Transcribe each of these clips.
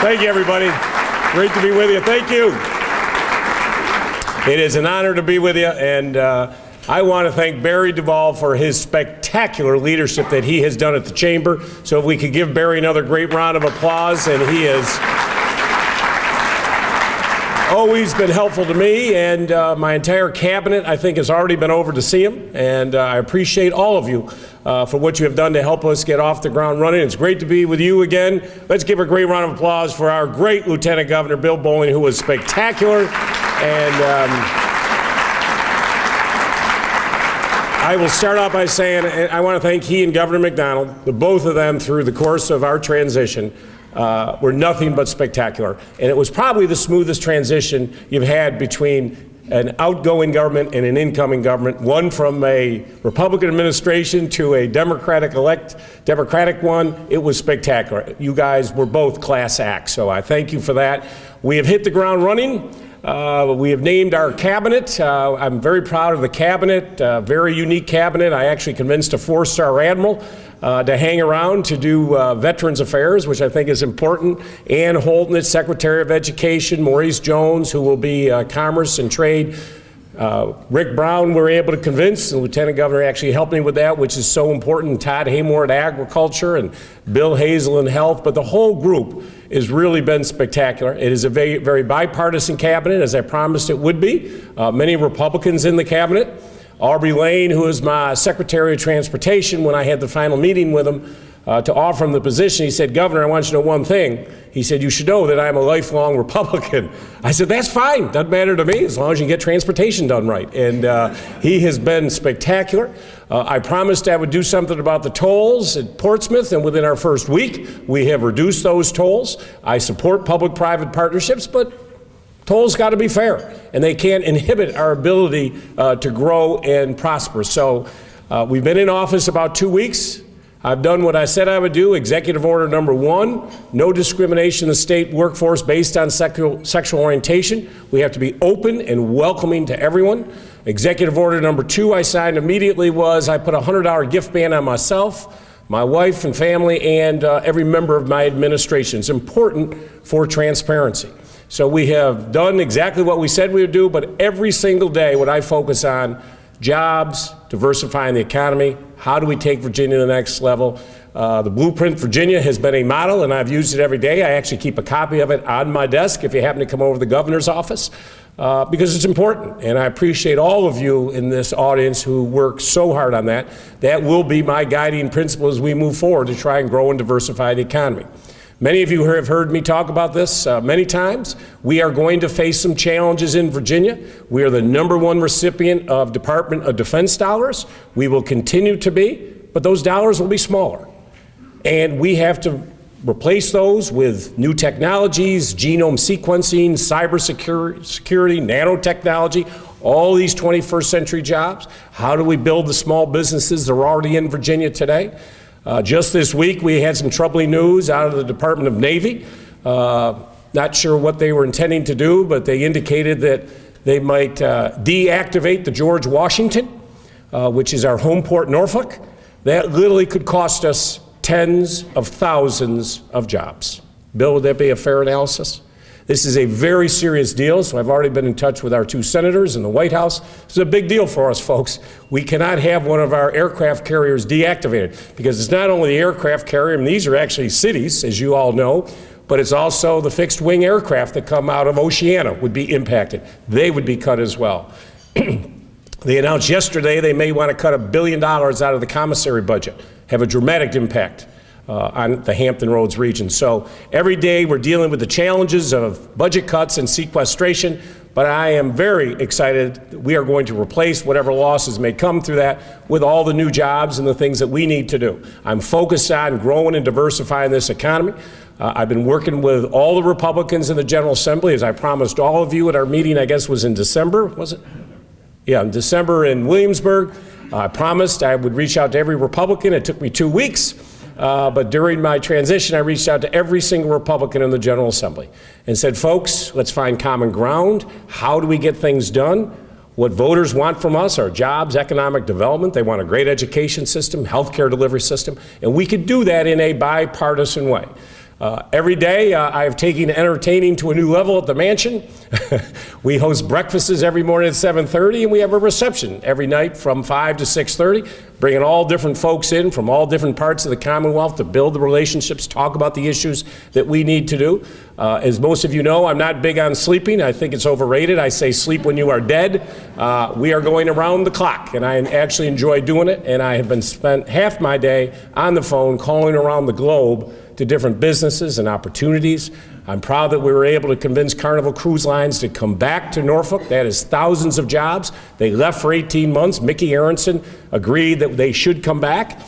Thank you, everybody. Great to be with you. Thank you. It is an honor to be with you, and I want to thank Barry Duvall for his spectacular leadership that he has done at the Chamber. So if we could give Barry another great round of applause, and he has always been helpful to me, and my entire cabinet, I think, has already been over to see him, and I appreciate all of you for what you have done to help us get off the ground running. It's great to be with you again. Let's give a great round of applause for our great Lieutenant Governor, Bill Bolling, who was spectacular, and I will start off by saying I want to thank he and Governor McDonald, the both of them, through the course of our transition, were nothing but spectacular. And it was probably the smoothest transition you've had between an outgoing government and an incoming government, one from a Republican administration to a Democratic one. It was spectacular. You guys were both class acts, so I thank you for that. We have hit the ground running. We have named our cabinet. I'm very proud of the cabinet, very unique cabinet. I actually convinced a 4-star admiral to hang around to do Veterans Affairs, which I think is important. Ann Holton is Secretary of Education, Maurice Jones, who will be Commerce and Trade. Rick Brown we were able to convince, the Lieutenant Governor actually helped me with that, which is so important. Todd Haymore at Agriculture and Bill Hazel in Health, but the whole group has really been spectacular. It is a very, very bipartisan cabinet, as I promised it would be. Many Republicans in the cabinet. Aubrey Lane, who is my Secretary of Transportation, when I had the final meeting with him to offer him the position, he said, "Governor, I want you to know one thing." He said, "You should know that I'm a lifelong Republican." I said, "That's fine. Doesn't matter to me as long as you get transportation done right." And he has been spectacular. I promised I would do something about the tolls at Portsmouth, and within our first week, we have reduced those tolls. I support public-private partnerships, but tolls got to be fair, and they can't inhibit our ability to grow and prosper. So we've been in office about 2 weeks. I've done what I said I would do. Executive Order number 1, no discrimination in the state workforce based on sexual orientation. We have to be open and welcoming to everyone. Executive Order number 2 I signed immediately was I put a $100 gift ban on myself, my wife and family, and every member of my administration. It's important for transparency. So we have done exactly what we said we would do, but every single day what I focus on, jobs, diversifying the economy, how do we take Virginia to the next level? The Blueprint Virginia has been a model, and I've used it every day. I actually keep a copy of it on my desk if you happen to come over to the governor's office, because it's important. And I appreciate all of you in this audience who work so hard on that. That will be my guiding principle as we move forward to try and grow and diversify the economy. Many of you have heard me talk about this many times. We are going to face some challenges in Virginia. We are the #1 recipient of Department of Defense dollars. We will continue to be, but those dollars will be smaller. And we have to replace those with new technologies, genome sequencing, cybersecurity, nanotechnology, all these 21st century jobs. How do we build the small businesses that are already in Virginia today? Just this week, we had some troubling news out of the Department of Navy. Not sure what they were intending to do, but they indicated that they might deactivate the George Washington, which is our home port, Norfolk. That literally could cost us tens of thousands of jobs. Bill, would that be a fair analysis? This is a very serious deal, so I've already been in touch with our 2 senators in the White House. It's a big deal for us, folks. We cannot have one of our aircraft carriers deactivated, because it's not only the aircraft carrier, and these are actually cities, as you all know, but it's also the fixed wing aircraft that come out of Oceana would be impacted. They would be cut as well. They announced yesterday they may want to cut $1 billion out of the commissary budget, have a dramatic impact on the Hampton Roads region. So every day we're dealing with the challenges of budget cuts and sequestration, but I am very excited that we are going to replace whatever losses may come through that with all the new jobs and the things that we need to do. I'm focused on growing and diversifying this economy. I've been working with all the Republicans in the General Assembly, as I promised all of you at our meeting, I guess was in December, was it? Yeah, in December in Williamsburg. I promised I would reach out to every Republican. It took me 2 weeks. But during my transition, I reached out to every single Republican in the General Assembly and said, folks, let's find common ground. How do we get things done? What voters want from us are jobs, economic development. They want a great education system, healthcare delivery system, and we could do that in a bipartisan way. Every day, I have taken entertaining to a new level at the mansion. We host breakfasts every morning at 7:30, and we have a reception every night from 5 to 6:30, bringing all different folks in from all different parts of the Commonwealth to build the relationships, talk about the issues that we need to do. As most of you know, I'm not big on sleeping. I think it's overrated. I say sleep when you are dead. We are going around the clock, and I actually enjoy doing it, and I have been spent half my day on the phone calling around the globe to different businesses and opportunities. I'm proud that we were able to convince Carnival Cruise Lines to come back to Norfolk. That is thousands of jobs. They left for 18 months. Mickey Aronson agreed that they should come back.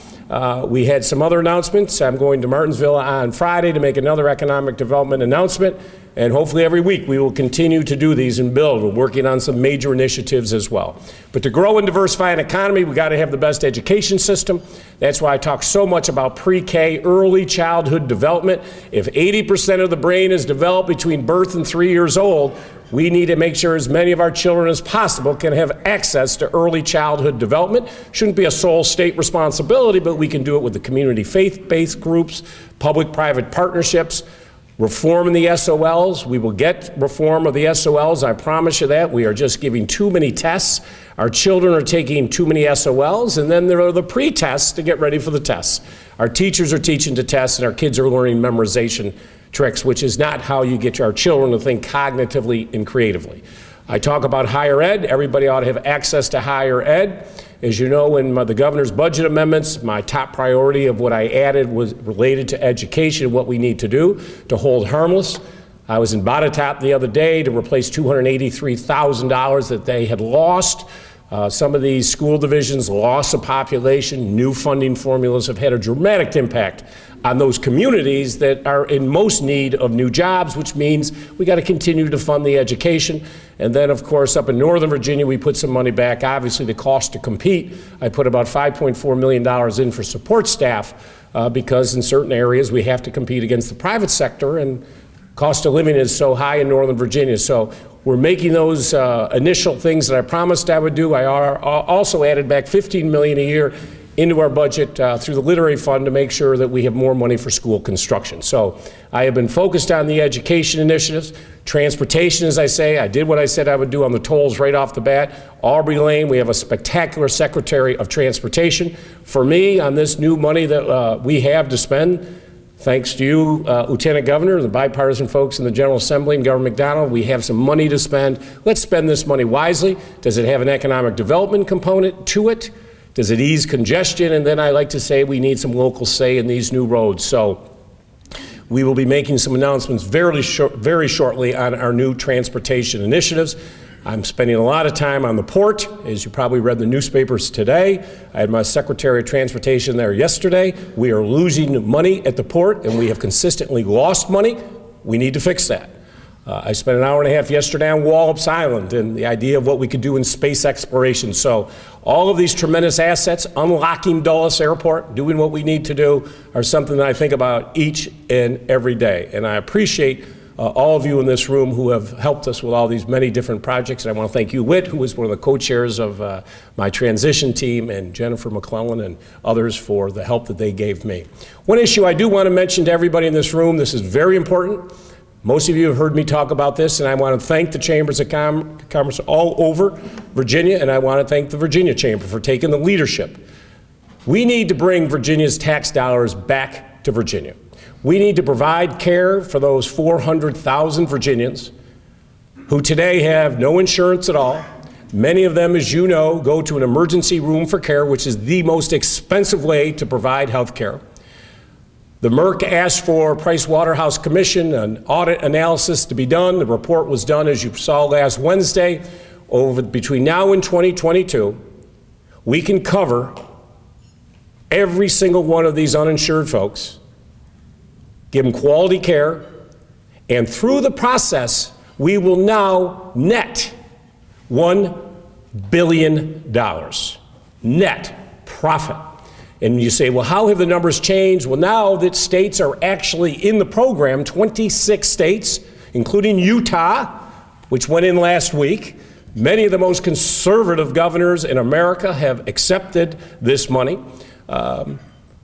We had some other announcements. I'm going to Martinsville on Friday to make another economic development announcement. And hopefully every week we will continue to do these and build. We're working on some major initiatives as well. But to grow and diversify an economy, we got to have the best education system. That's why I talk so much about pre-K, early childhood development. If 80% of the brain is developed between birth and 3 years old, we need to make sure as many of our children as possible can have access to early childhood development. Shouldn't be a sole state responsibility, but we can do it with the community faith-based groups, public-private partnerships, reform in the SOLs. We will get reform of the SOLs, I promise you that. We are just giving too many tests. Our children are taking too many SOLs, and then there are the pre-tests to get ready for the tests. Our teachers are teaching to test, and our kids are learning memorization tricks, which is not how you get our children to think cognitively and creatively. I talk about higher ed. Everybody ought to have access to higher ed. As you know, in the governor's budget amendments, my top priority of what I added was related to education, what we need to do to hold harmless. I was in Botetourt the other day to replace $283,000 that they had lost. Some of these school divisions, loss of population, new funding formulas have had a dramatic impact on those communities that are in most need of new jobs, which means we got to continue to fund the education. And then, of course, up in Northern Virginia, we put some money back. Obviously, the cost to compete, I put about $5.4 million in for support staff because in certain areas we have to compete against the private sector, and cost of living is so high in Northern Virginia. So we're making those initial things that I promised I would do. I also added back $15 million a year into our budget through the Literary Fund to make sure that we have more money for school construction. So I have been focused on the education initiatives. Transportation, as I say, I did what I said I would do on the tolls right off the bat. Aubrey Lane, we have a spectacular Secretary of Transportation. For me, on this new money that we have to spend, thanks to you, Lieutenant Governor, the bipartisan folks in the General Assembly and Governor McDonald, we have some money to spend. Let's spend this money wisely. Does it have an economic development component to it? Does it ease congestion? And then I like to say we need some local say in these new roads. So we will be making some announcements very shortly on our new transportation initiatives. I'm spending a lot of time on the port, as you probably read in the newspapers today. I had my Secretary of Transportation there yesterday. We are losing money at the port, and we have consistently lost money. We need to fix that. I spent an hour and a half yesterday on Wallops Island and the idea of what we could do in space exploration. So all of these tremendous assets, unlocking Dulles Airport, doing what we need to do, are something that I think about each and every day. And I appreciate all of you in this room who have helped us with all these many different projects. And I want to thank you, Whit, who was one of the co-chairs of my transition team, and Jennifer McClellan and others for the help that they gave me. One issue I do want to mention to everybody in this room, this is very important. Most of you have heard me talk about this, and I want to thank the Chambers of Commerce all over Virginia, and I want to thank the Virginia Chamber for taking the leadership. We need to bring Virginia's tax dollars back to Virginia. We need to provide care for those 400,000 Virginians who today have no insurance at all. Many of them, as you know, go to an emergency room for care, which is the most expensive way to provide health care. The MERC asked for Pricewaterhouse Commission, an audit analysis to be done. The report was done, as you saw last Wednesday. Between now and 2022, we can cover every single one of these uninsured folks, give them quality care, and through the process, we will now net $1 billion net profit. And you say, well, how have the numbers changed? Well, now that states are actually in the program, 26 states, including Utah, which went in last week. Many of the most conservative governors in America have accepted this money.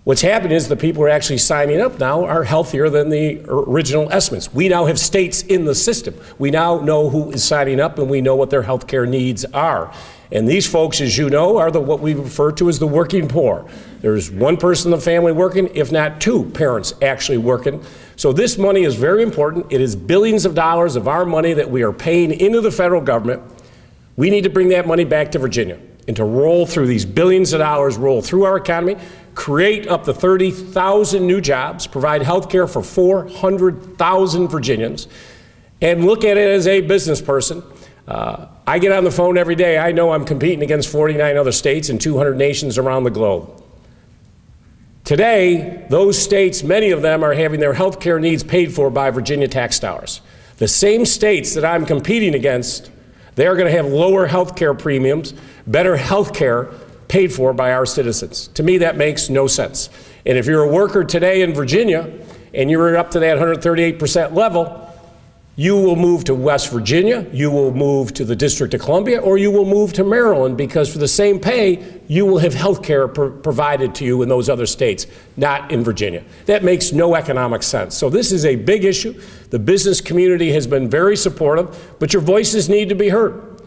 What's happened is the people who are actually signing up now are healthier than the original estimates. We now have states in the system. We now know who is signing up, and we know what their health care needs are. And these folks, as you know, are what we refer to as the working poor. There's one person in the family working, if not two parents actually working. So this money is very important. It is billions of dollars of our money that we are paying into the federal government. We need to bring that money back to Virginia and to roll through these billions of dollars, roll through our economy, create up to 30,000 new jobs, provide health care for 400,000 Virginians, and look at it as a business person. I get on the phone every day. I know I'm competing against 49 other states and 200 nations around the globe. Today, those states, many of them are having their health care needs paid for by Virginia tax dollars. The same states that I'm competing against, they're going to have lower health care premiums, better health care paid for by our citizens. To me, that makes no sense. And if you're a worker today in Virginia and you're up to that 138% level, you will move to West Virginia, you will move to the District of Columbia, or you will move to Maryland, because for the same pay, you will have health care provided to you in those other states, not in Virginia. That makes no economic sense. So this is a big issue. The business community has been very supportive, but your voices need to be heard.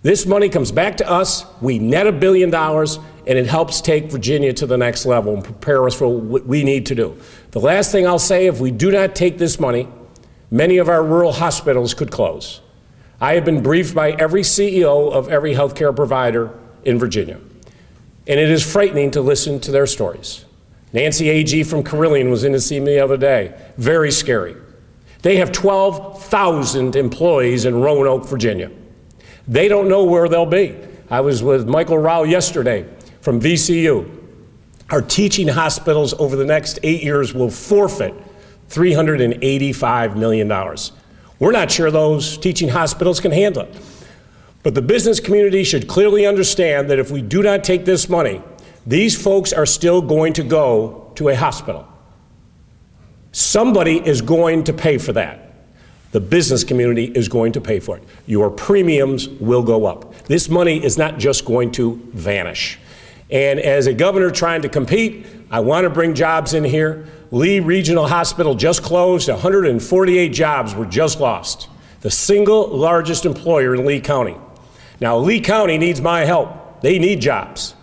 This money comes back to us, we net $1 billion, and it helps take Virginia to the next level and prepare us for what we need to do. The last thing I'll say, if we do not take this money, many of our rural hospitals could close. I have been briefed by every CEO of every healthcare provider in Virginia, and it is frightening to listen to their stories. Nancy A.G. from Carillion was in to see me the other day. Very scary. They have 12,000 employees in Roanoke, Virginia. They don't know where they'll be. I was with Michael Rao yesterday from VCU. Our teaching hospitals over the next 8 years will forfeit $385 million. We're not sure those teaching hospitals can handle it. But the business community should clearly understand that if we do not take this money, these folks are still going to go to a hospital. Somebody is going to pay for that. The business community is going to pay for it. Your premiums will go up. This money is not just going to vanish. And as a governor trying to compete, I want to bring jobs in here. Lee Regional Hospital just closed. 148 jobs were just lost. The single largest employer in Lee County. Now, Lee County needs my help. They need jobs.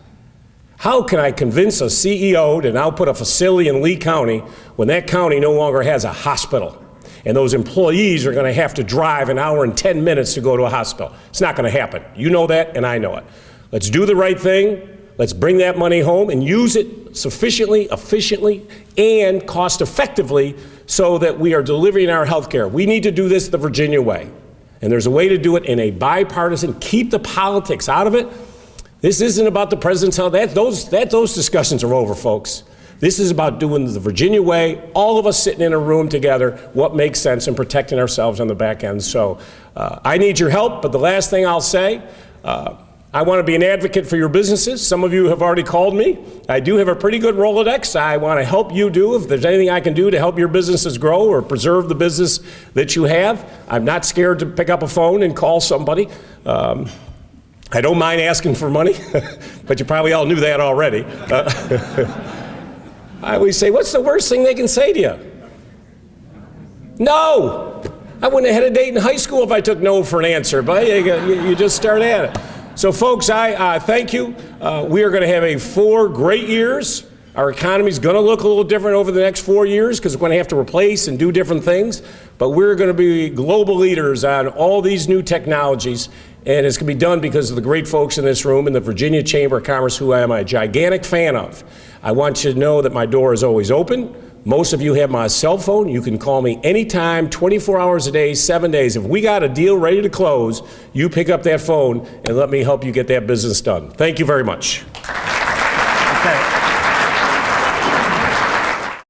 How can I convince a CEO to now put a facility in Lee County when that county no longer has a hospital? And those employees are going to have to drive an hour and 10 minutes to go to a hospital. It's not going to happen. You know that, and I know it. Let's do the right thing. Let's bring that money home and use it sufficiently, efficiently, and cost effectively so that we are delivering our health care. We need to do this the Virginia way. And there's a way to do it in a bipartisan, keep the politics out of it. This isn't about the president's health. Those discussions are over, folks. This is about doing the Virginia way, all of us sitting in a room together, what makes sense, and protecting ourselves on the back end. So I need your help, but the last thing I'll say, I want to be an advocate for your businesses. Some of you have already called me. I do have a pretty good Rolodex. I want to help you do. If there's anything I can do to help your businesses grow or preserve the business that you have, I'm not scared to pick up a phone and call somebody. I don't mind asking for money, but you probably all knew that already. I always say, what's the worst thing they can say to you? No! I wouldn't have had a date in high school if I took no for an answer, but you just start at it. So folks, I thank you. We are going to have 4 great years. Our economy is going to look a little different over the next 4 years because we're going to have to replace and do different things, but we're going to be global leaders on all these new technologies, and it's going to be done because of the great folks in this room and the Virginia Chamber of Commerce, who I am a gigantic fan of. I want you to know that my door is always open. Most of you have my cell phone. You can call me anytime, 24 hours a day, 7 days. If we got a deal ready to close, you pick up that phone and let me help you get that business done. Thank you very much. Okay.